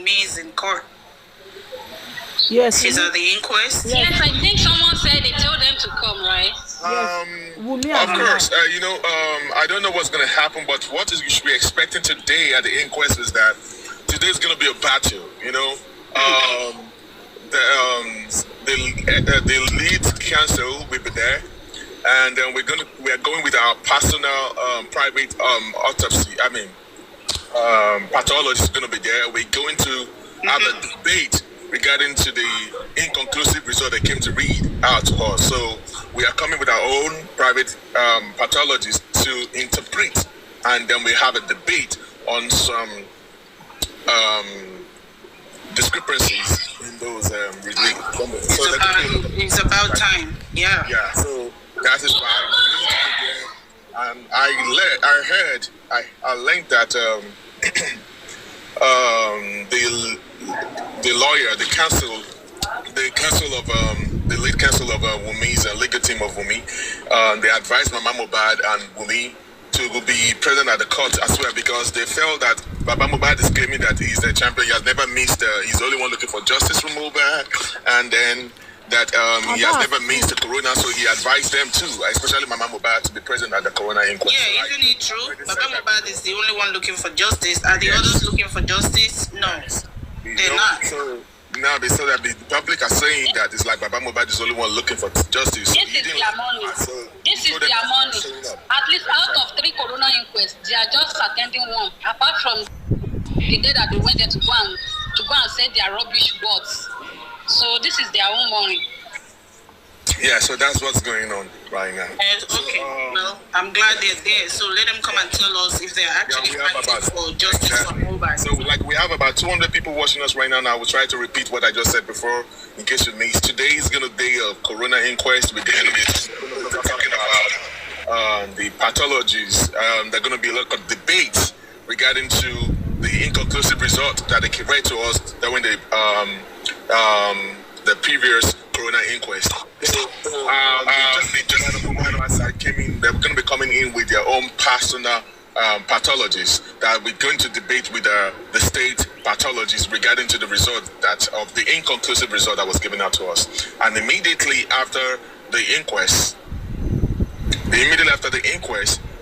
Wunmi is in court. Yes. She's at the inquest. Yes, I think someone said they told them to come, right? Of course. I don't know what's going to happen, but what you should be expecting today at the inquest is that today's going to be a battle. The lead counsel will be there, and then we are going with our personal private autopsy. Pathologist is going to be there. We're going to have a debate regarding to the inconclusive result they came to read out to us. So we are coming with our own private pathologist to interpret, and then we have a debate on some discrepancies in those release. It's about time. Yeah. Yeah. So that is why we need to be there. And I learned that the lawyer, the lead counsel of Wunmi's legal team of Wunmi, they advised Mama Mohbad and Wunmi to be present at the court as well, because they felt that Baba Mohbad is claiming that he's the champion. He has never missed. He's the only one looking for justice for Mohbad, and then that he has never missed the corona. So he advised them too, especially Mama Mohbad, to be present at the corona inquest. Yeah, isn't it true? Baba Mohbad is the only one looking for justice. Are the others looking for justice? No, they're not. So now they say that the public are saying that it's like Baba Mohbad is the only one looking for justice. This is their money. This is their money. At least out of 3 corona inquests, they are just attending one. Apart from the day that they went there to go and say their rubbish words. So this is their own money. Yeah, so that's what's going on right now. Okay, well, I'm glad they're there. So let them come and tell us if they're actually fighting for justice for Mohbad. So, we have about 200 people watching us right now. Now, I will try to repeat what I just said before, in case you missed. Today is going to be a corona inquest. We're talking about the pathologies. They're going to be a lot of debates regarding to the inconclusive result that they read to us during the previous corona inquest. They're going to be coming in with their own personal pathologists that we're going to debate with the state pathologists regarding to the result of the inconclusive result that was given out to us. And immediately after the inquest,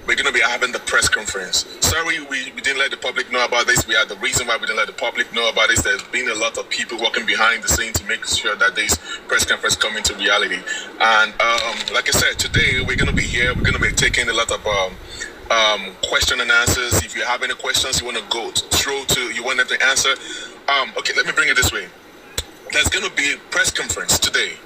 we're going to be having the press conference. Sorry, we didn't let the public know about this. We had the reason why we didn't let the public know about this. There's been a lot of people working behind the scenes to make sure that this press conference come into reality. And like I said, today we're going to be here. We're going to be taking a lot of question and answers. If you have any questions you want to go through you want them to answer. Okay, let me bring it this way. There's going to be a press conference today.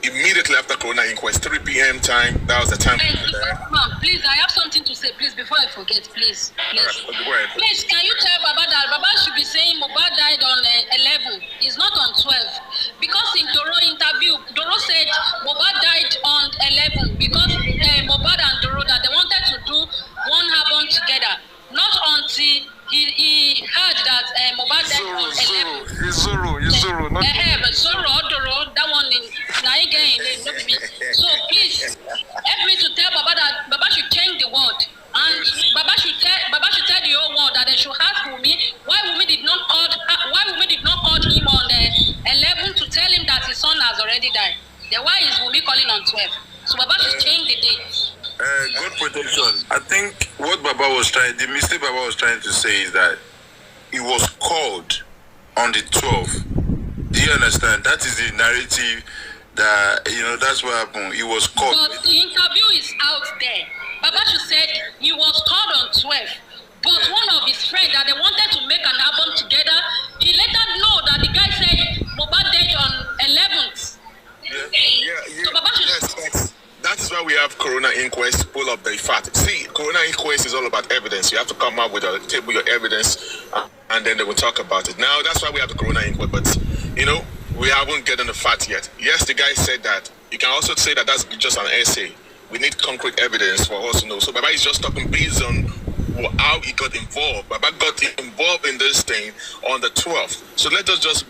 Immediately after corona inquest, 3 p.m. time. That was the time. Please, I have something to say. Please, before I forget, please. Right, please, can you tell Baba that Baba should be saying Mohbad died on 11? It's not on 12. Because in Doro interview, Doro said Mohbad died on 11 because Mohbad and Doro that they wanted to do one album together. Not until he heard that Mohbad died on 11. It's Zoro, not but Zoro or Doro, that one in Naige, not me. So please help me to tell Baba that Baba should change the word, and Baba should tell the whole world that they should ask Wunmi why Wunmi did not call him on the 11 to tell him that his son has already died. Then why is Wunmi calling on 12? So Baba should change the date. Good protection. I think the mistake Baba was trying to say is that he was called on the 12th. Do you understand? That is the narrative that, that's what happened. He was called. But the interview is out there. Baba should said he was called on 12th. But one of his friends that they wanted to make an album together, he let them know that the guy said Mohbad died on 11th. Yeah. So Baba should... That is why we have corona inquest to pull up the fact. See, corona inquest is all about evidence. You have to come up with a table your evidence, and then they will talk about it. Now, that's why we have the corona inquest, but, we haven't gotten the fact yet. Yes, the guy said that. You can also say that that's just an essay. We need concrete evidence for us to know. So Baba is just talking based on how he got involved. Baba got involved in this thing on the 12th. So let's just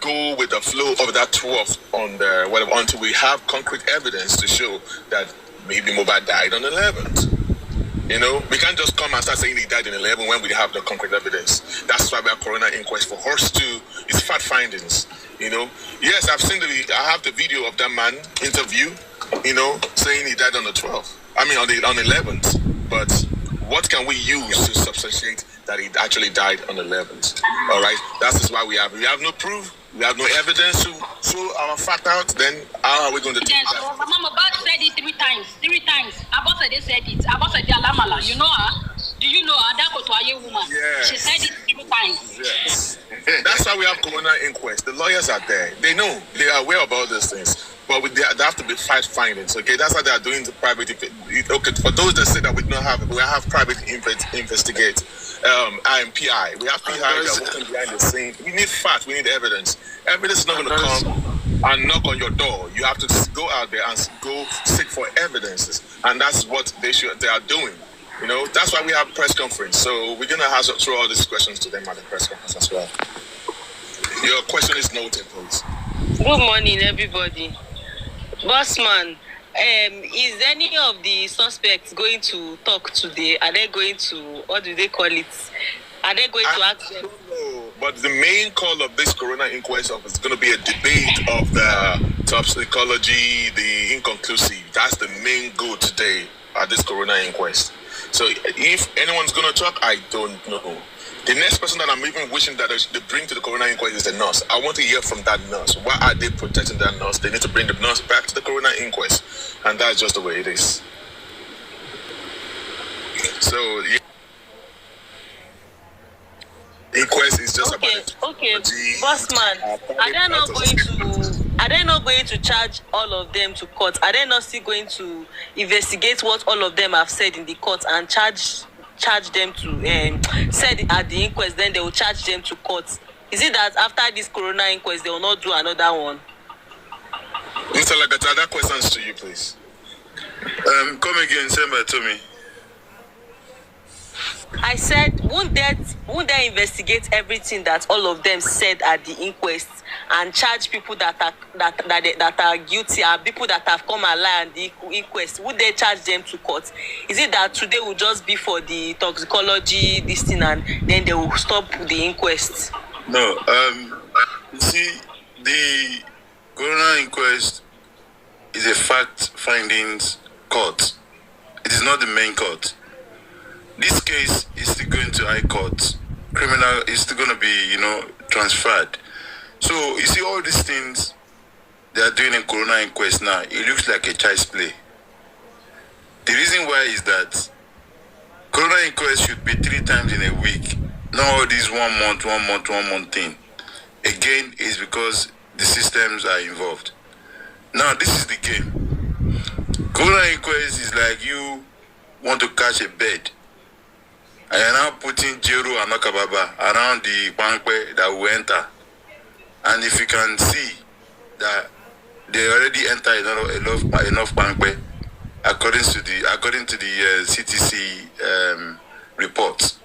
go with the flow of that 12th on there, until we have concrete evidence to show that maybe Mohbad died on the 11th. You know, we can't just come and start saying he died in 11 when we have no concrete evidence. That's why we have coroner inquest for us to. It's fact findings. You know, yes, I have the video of that man interview. You know, saying he died on the 12th. I mean, on the 11th. But what can we use to substantiate that he actually died on the 11th? All right, that's why we have no proof. We have no evidence to show our fact out. Then how are we going to take that? Mohbad said it 3 times. 3 times. Abosede said it. Abosede Alamala. You know her? Do you know her? That Kotoye woman. Yes. She said it 3 times. Yes. That's why we have coroner inquest. The lawyers are there. They know. They are aware of all these things. But they have to be fact findings. Okay, that's how they are doing the private. Okay, for those that say that we have private investigate. PI. We have PI that are working behind the scene. We need facts. We need evidence. Evidence is not going to come and knock on your door. You have to go out there and go seek for evidences, and that's what they are doing. You know, that's why we have press conference. So we're gonna throw all these questions to them at the press conference as well. Your question is noted, please. Good morning, everybody. Bossman, is any of the suspects going to talk today? Are they going to, what do they call it? Are they going to ask them? But the main call of this coroner inquest is going to be a debate of the toxicology, the inconclusive. That's the main goal today at this coroner inquest. So if anyone's going to talk, I don't know. The next person that I'm even wishing that they bring to the coroner inquest is the nurse. I want to hear from that nurse. Why are they protecting that nurse? They need to bring the nurse back to the coroner inquest. And that's just the way it is. So, yeah. Inquest is just about it. Okay, Bossman, are they not going to charge all of them to court? Are they not still going to investigate what all of them have said in the court and charge them to said at the inquest, then they will charge them to court? Is it that after this coroner inquest they will not do another one? Mr. Lagata, that question's to you, please. Come again, say my to me. I said, won't they investigate everything that all of them said at the inquest and charge people that are guilty, or people that have come and lied at the inquest? Would they charge them to court? Is it that today will just be for the toxicology, this thing, and then they will stop the inquest? No. You see, the coroner inquest is a fact findings court. It is not the main court. This case is still going to High Court. Criminal is still going to be, transferred. So, you see all these things they are doing in coroner inquest now, it looks like a child's play. The reason why is that coroner inquest should be 3 times in a week. Not all this 1 month thing. Again, is because the systems are involved. Now, this is the game. Coroner inquest is like you want to catch a bird. And you're now putting Jeru and Makababa around the pankwe that will enter. And if you can see that they already enter enough pankwe, according to the CTC reports.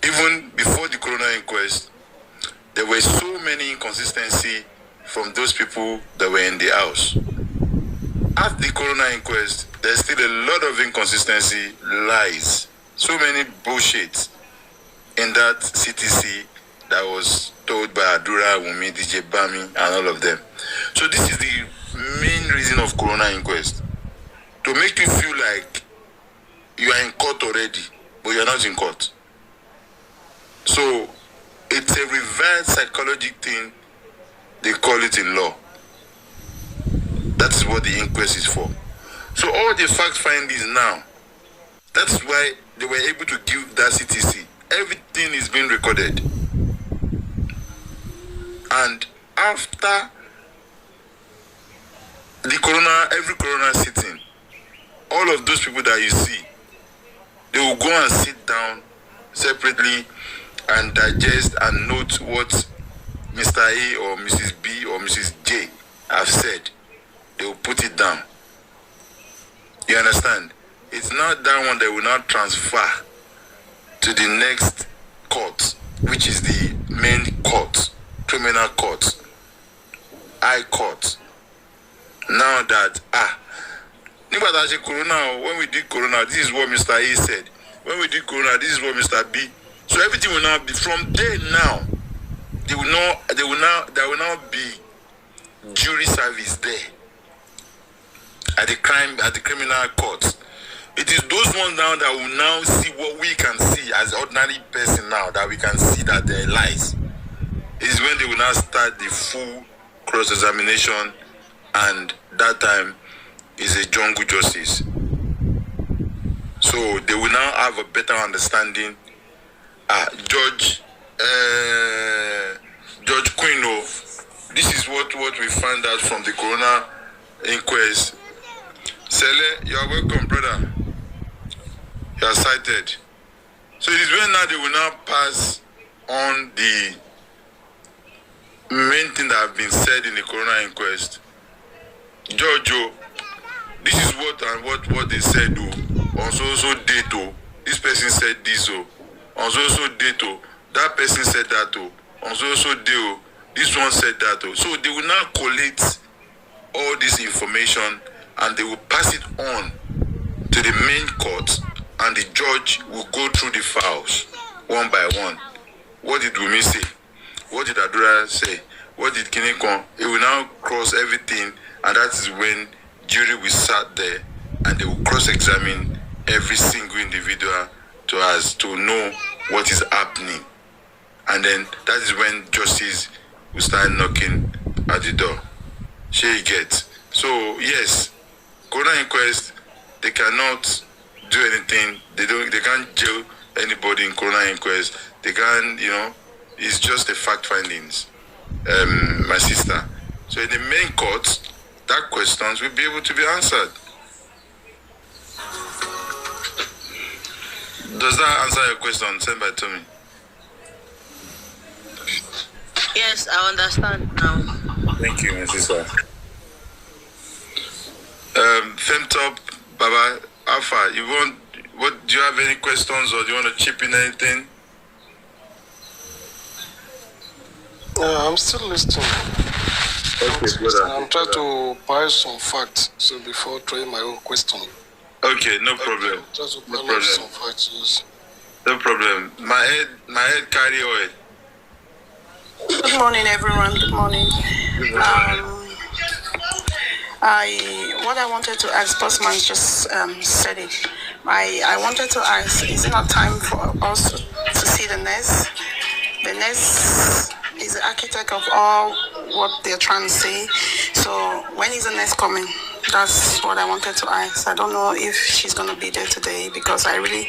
Even before the coroner inquest, there were so many inconsistencies from those people that were in the house. At the coroner inquest, there's still a lot of inconsistency, lies. So many bullshit in that CTC that was told by Adura, Wunmi, DJ Bami, and all of them. So this is the main reason of coroner inquest. To make you feel like you are in court already, but you are not in court. So it's a reverse psychological thing, they call it in law. That is what the inquest is for. So all the fact findings now, that's why they were able to give that CTC. Everything is being recorded. And after every coroner sitting, all of those people that you see, they will go and sit down separately and digest and note what Mr. A or Mrs. B or Mrs. J have said. They will put it down. You understand? It's not that one that will not transfer to the next court, which is the main court, criminal court, High Court. Now that, Think about that Corona. When we did Corona, this is what Mr. A said. When we did Corona, this is what Mr. B. So everything will now be from there now. There will now be jury service there at the criminal court. It is those ones now that will now see what we can see as ordinary person now, that we can see that there are lies. It is when they will now start the full cross-examination, and that time is a jungle justice. So they will now have a better understanding. Judge Quino, this is what we found out from the Corona inquest. Sele, you are welcome, brother. You are cited. So it is when now they will now pass on the main thing that have been said in the Corona inquest. Jojo, this is what they said. Also date. This person said this. Also date. That person said that. Also date. This one said that. So they will now collate all this information and they will pass it on to the main court, and the judge will go through the files one by one. What did Wunmi say? What did Adura say? What did Kinekon? It will now cross everything, and that is when jury will sat there and they will cross-examine every single individual to know what is happening. And then that is when justice will start knocking at the door. She gets. So yes, Corona inquest, they cannot do anything. They can't jail anybody in Corona inquest. They can't, it's just the fact findings, my sister. So in the main court, that questions will be able to be answered. Does that answer your question sent by Tommy? Yes, I understand now. Thank you, my sister. Femtop, Baba, Alpha, do you have any questions, or do you want to chip in anything? I'm still listening. Okay, brother. I'm trying to buy some facts before trying my own question. Okay, no problem. Just to No buy problem. some facts, yes. No problem. My head carry oil. Good morning, everyone. Good morning. What I wanted to ask, Bossman just said it. I wanted to ask, is it not time for us to see the nurse? The nurse is the architect of all what they're trying to say. So when is the nurse coming? That's what I wanted to ask. I don't know if she's going to be there today, because I'm really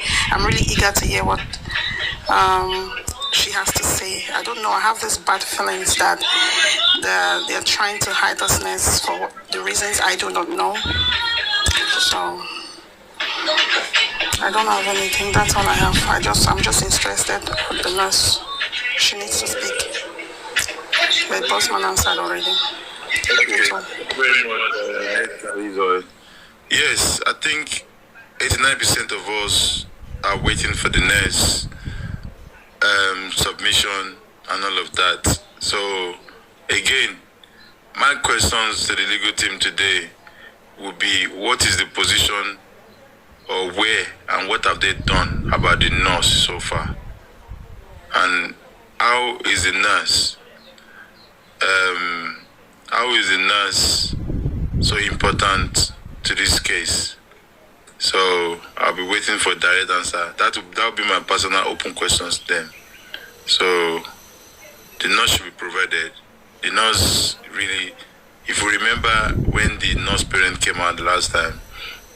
eager to hear what she has to say. I don't know. I have this bad feelings that they're trying to hide us nurse for the reasons I do not know. So I don't have anything. That's all I have. I'm just interested with the nurse. She needs to speak. But Bossman answered already. Yes, I think 89% of us are waiting for the nurse submission and all of that. So again, my questions to the legal team today will be, what is the position, or where and what have they done about the nurse so far, and how is the nurse so important to this case? So I'll be waiting for a direct answer. That will be my personal open questions to them. So the nurse should be provided. The nurse really, if you remember when the nurse parent came out the last time,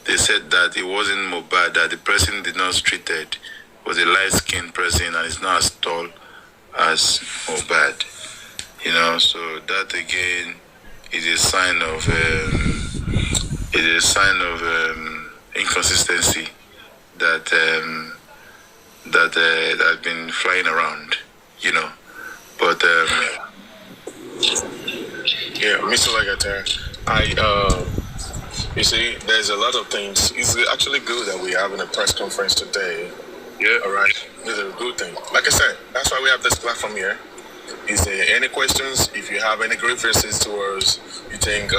they said that it wasn't Mohbad, that the person the nurse treated was a light-skinned person and is not as tall as Mohbad. So that again is a sign of inconsistency that has been flying around, But yeah, Mr. Legater, you see, there's a lot of things. It's actually good that we're having a press conference today. yeah, All right, this is a good thing. Like I said, that's why we have this platform here. Is there any questions? If you have any grievances towards, you think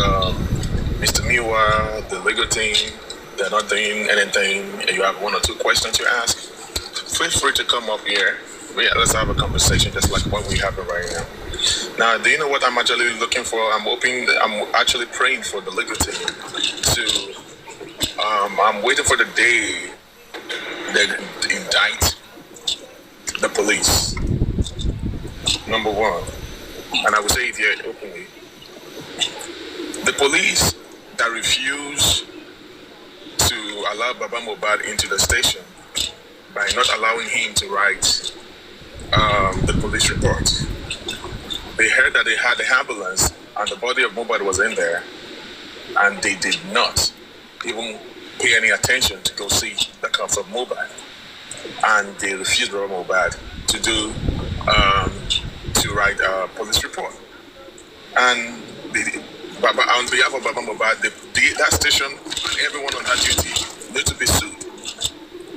Mr. Miwa, the legal team, they're not doing anything, and you have 1 or 2 questions to ask, feel free to come up here. Let's have a conversation just like what we have right now. Now, do you know what I'm actually looking for? I'm actually praying for the legal team to, I'm waiting for the day they indict the police, number one. And I will say it here openly. The police that refuse to allow Baba Mohbad into the station by not allowing him to write the police report. They heard that they had the ambulance and the body of Mohbad was in there, and they did not even pay any attention to go see the corpse of Mohbad. And they refused Baba Mohbad to do to write a police report. And on behalf of Baba Mohbad, that station and everyone on that duty need to be sued.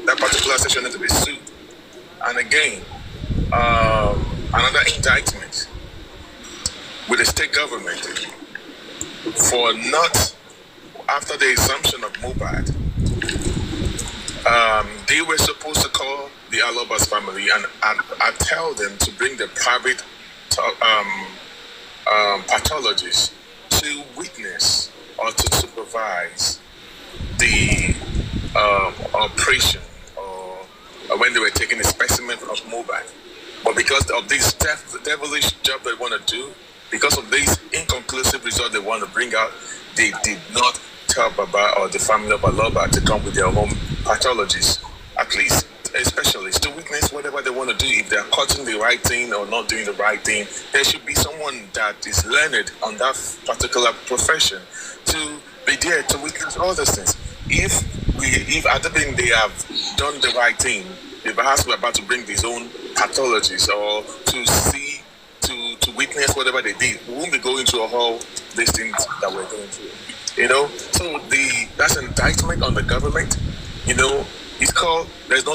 That particular station need to be sued. And again, another indictment with the state government for not, after the assumption of Mohbad, they were supposed to call the Alobas family and tell them to bring the private pathologists to witness or to supervise the operation or when they were taking a specimen of Mohbad. But because of this devilish job they want to do, because of this inconclusive result they want to bring out, they did not tell Baba or the family of Aloba to come with their own pathologists, at least a specialist, to witness whatever they want to do. If they're cutting the right thing or not doing the right thing, there should be someone that is learned on that particular profession to be there to witness all those things. If Adabin they have done the right thing, if perhaps we're about to bring his own pathologist or to see, to witness whatever they did, we won't be going through all these things that we're going through. So that's an indictment on the government. It's called, there's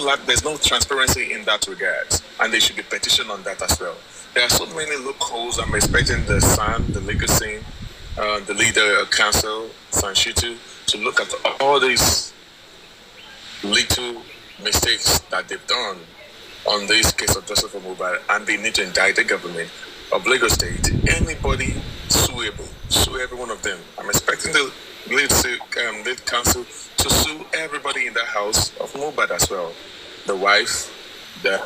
no transparency in that regard, and they should be petitioned on that as well. There are so many loopholes. I'm expecting the son, the legal scene, the leader council, Sanshitu, to look at all these little mistakes that they've done on this case of Joseph Mohbad, and they need to indict the government of Lagos State. Anybody suable, sue every one of them. I'm expecting the lead council to sue everybody in the house of Mohbad as well. The wife, the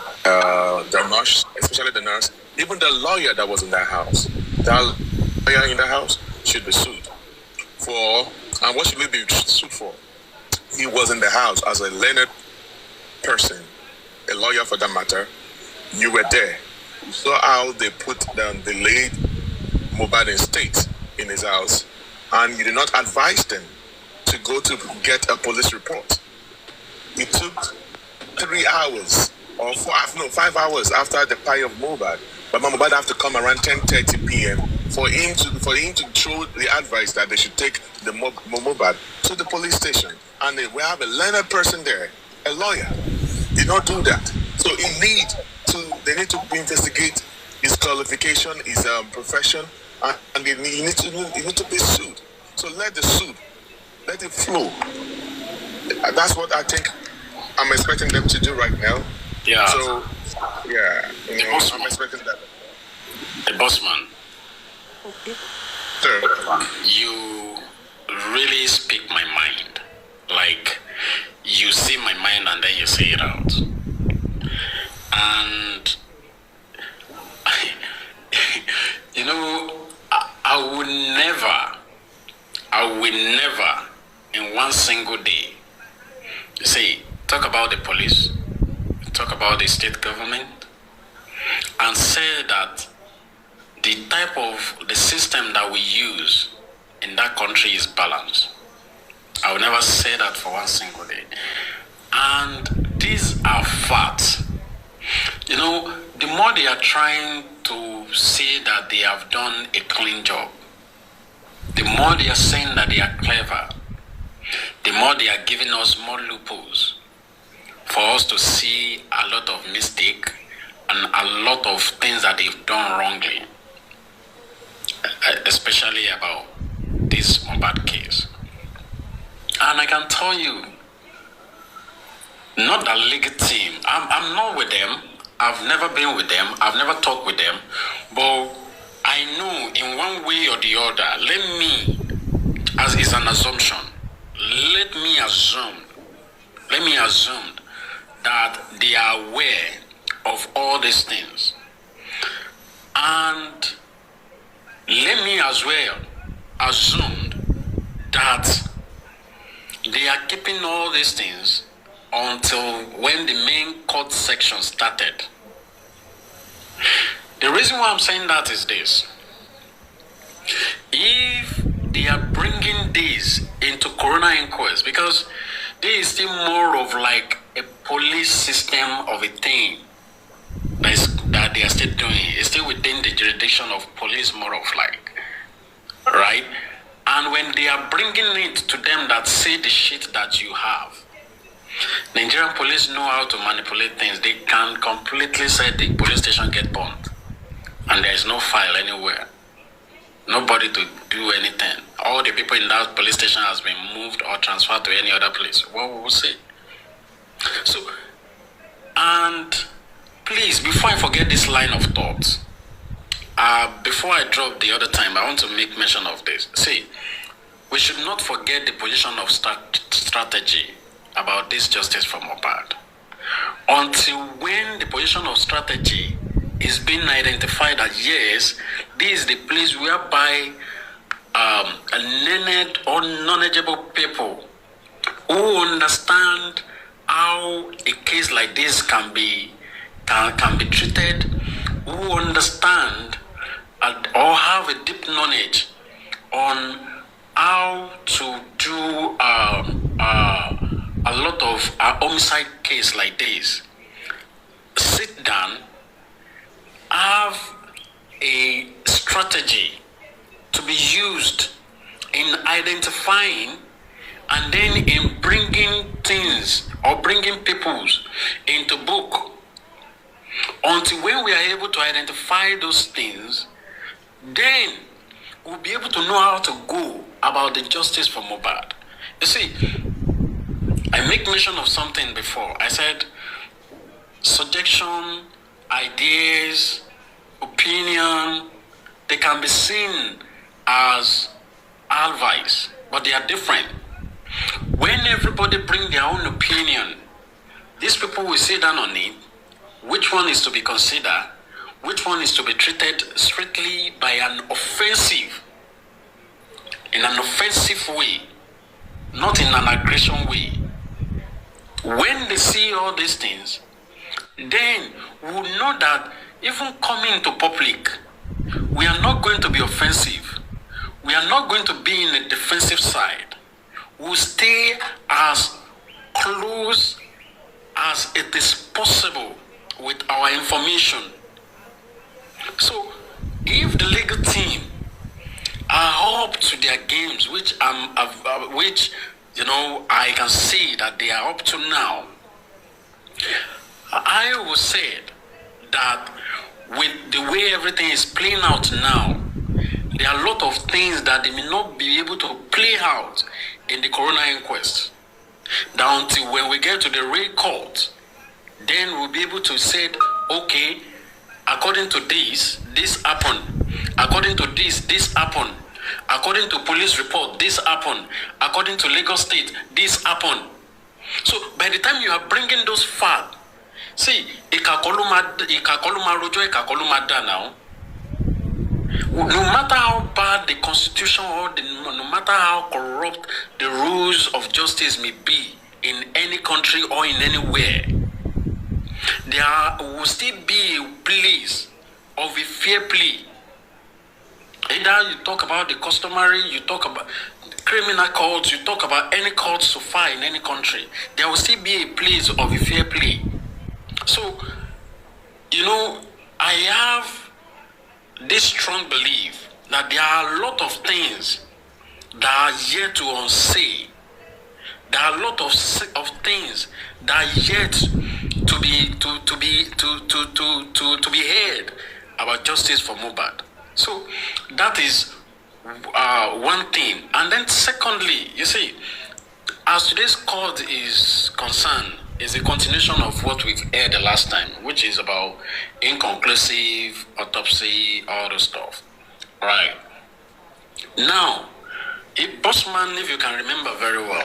nurse, especially the nurse, even the lawyer that was in that house. That lawyer in the house should be sued for, and what should we be sued for? He was in the house as a learned person, a lawyer for that matter. You were there. You saw how they put down the late Mohbad in state in his house, and you did not advise them to go to get a police report. It took 3 hours or 5 hours after the pie of Mohbad. But Mohbad have to come around 10:30 p.m. for him to throw the advice that they should take the Mohbad to the police station. And we have a learned person there, a lawyer. Did not do that. So they need to investigate his qualification, his profession, and he need to be sued. So let the suit, let it flow. That's what I think I'm expecting them to do right now. Yeah. So, yeah, I'm expecting that. The bossman. Sir. You really speak my mind. Like, you see my mind and then you say it out. And, I will never, in one single day, talk about the police, talk about the state government, and say that the system that we use in that country is balanced. I will never say that for one single day. And these are facts. The more they are trying to say that they have done a clean job, the more they are saying that they are clever, the more they are giving us more loopholes for us to see a lot of mistake and a lot of things that they've done wrongly, especially about this Mohbad case. And I can tell you, not the legal team. I'm not with them. I've never been with them. I've never talked with them. But I know in one way or the other, let me, as is an assumption, let me assume that they are aware of all these things. And let me as well assume that they are keeping all these things until when the main court section started. The reason why I'm saying that is this. If they are bringing this into coroner inquest, because this is still more of like a police system of a thing that they are still doing. It's still within the jurisdiction of police, more of like, right? And when they are bringing it to them that say the shit that you have, Nigerian police know how to manipulate things. They can completely say the police station get bombed and there is no file anywhere. Nobody to do anything. All the people in that police station has been moved or transferred to any other place. What will we say? So, and please, before I forget this line of thoughts, before I drop the other time, I want to make mention of this. See, we should not forget the position of strategy about this justice for Mohbad. Until when the position of strategy is being identified as, yes, this is the place whereby learned or knowledgeable people who understand how a case like this can be treated, who understand or have a deep knowledge on how to do a lot of homicide case like this, sit down, have a strategy to be used in identifying and then in bringing things or bringing peoples into book. Until when we are able to identify those things, then we'll be able to know how to go about the justice for Mohbad. You see, I make mention of something before. I said suggestion, ideas, opinion, they can be seen as advice, but they are different. When everybody bring their own opinion, these people will sit down on it. Which one is to be considered? Which one is to be treated strictly by in an offensive way, not in an aggression way? When they see all these things, then we will know that even coming to public, we are not going to be offensive. We are not going to be in a defensive side. We'll stay as close as it is possible with our information. So, if the legal team are up to their games, which I can see that they are up to now, I will say that with the way everything is playing out now, there are a lot of things that they may not be able to play out in the coroner inquest. That until when we get to the real court, then we'll be able to say, okay, according to this happened. According to this happened. According to police report, this happened. According to Lagos State, this happened. So by the time you are bringing those facts, see, now. No matter how bad the constitution or no matter how corrupt the rules of justice may be in any country or in anywhere, there will still be a place of a fair play. Either you talk about the customary, you talk about criminal courts, you talk about any court so far in any country, there will still be a place of a fair play. So, I have this strong belief that there are a lot of things that are yet to unsay. There are a lot of things that are yet to be heard about justice for Mohbad. So that is one thing. And then secondly, you see, as today's court is concerned, is a continuation of what we've heard the last time, which is about inconclusive, autopsy, all the stuff. Right. Now, if Bossman, if you can remember very well,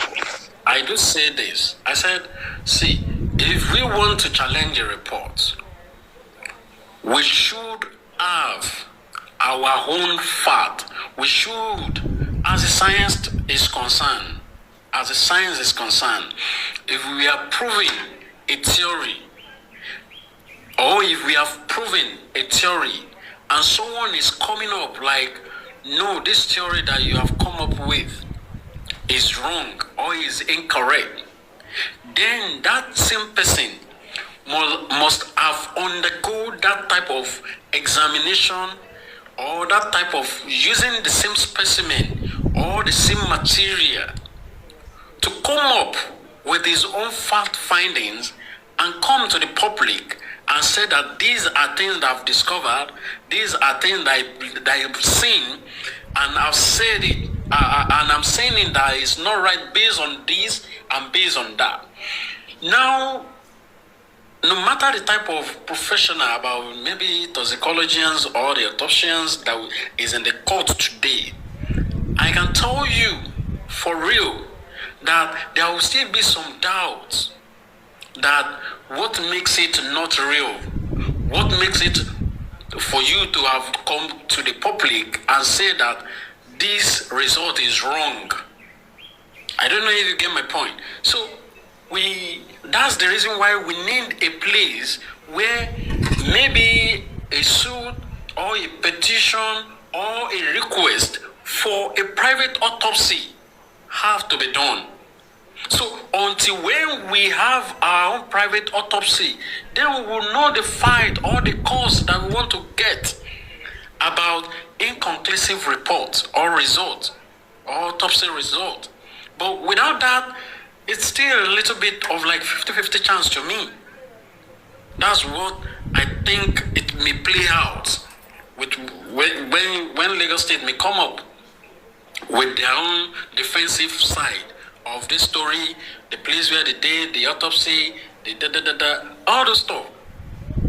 I do say this. I said, see, if we want to challenge a report, we should have our own fact. We should, as the science is concerned, if we are proving a theory, or if we have proven a theory, and someone is coming up like, no, this theory that you have come up with is wrong or is incorrect, then that same person must have undergone that type of examination, or that type of using the same specimen or the same material to come up with his own fact findings and come to the public and say that these are things that I've discovered, these are things that I've seen, and I've said it, and I'm saying it that it's not right based on this and based on that. Now, no matter the type of professional, about maybe toxicologians or the autopsians that is in the court today, I can tell you for real that there will still be some doubts that what makes it not real, what makes it for you to have come to the public and say that this result is wrong. I don't know if you get my point. So that's the reason why we need a place where maybe a suit or a petition or a request for a private autopsy have to be done. So until when we have our own private autopsy, then we will know the fight or the cause that we want to get about inconclusive reports or results or autopsy result. But without that, it's still a little bit of like 50-50 chance to me. That's what I think it may play out with when Lagos State may come up with their own defensive side of this story, the place where they did the autopsy, all the stuff.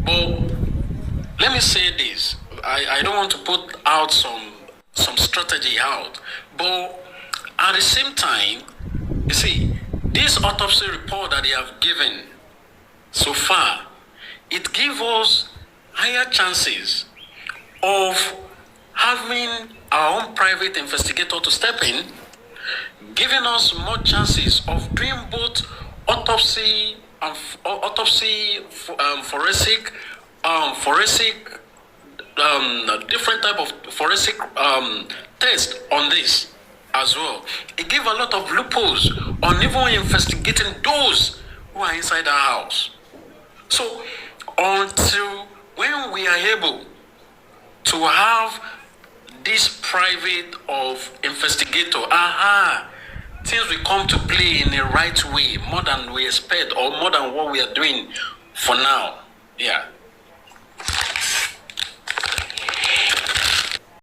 But let me say this. I don't want to put out some strategy out, but at the same time, you see, this autopsy report that they have given so far, it gives us higher chances of having our own private investigator to step in, giving us more chances of doing both autopsy and forensic, different type of forensic test on this as well. It gives a lot of loopholes on even investigating those who are inside our house. So until when we are able to have this private of investigator, things will come to play in the right way, more than we expect or more than what we are doing for now. Yeah.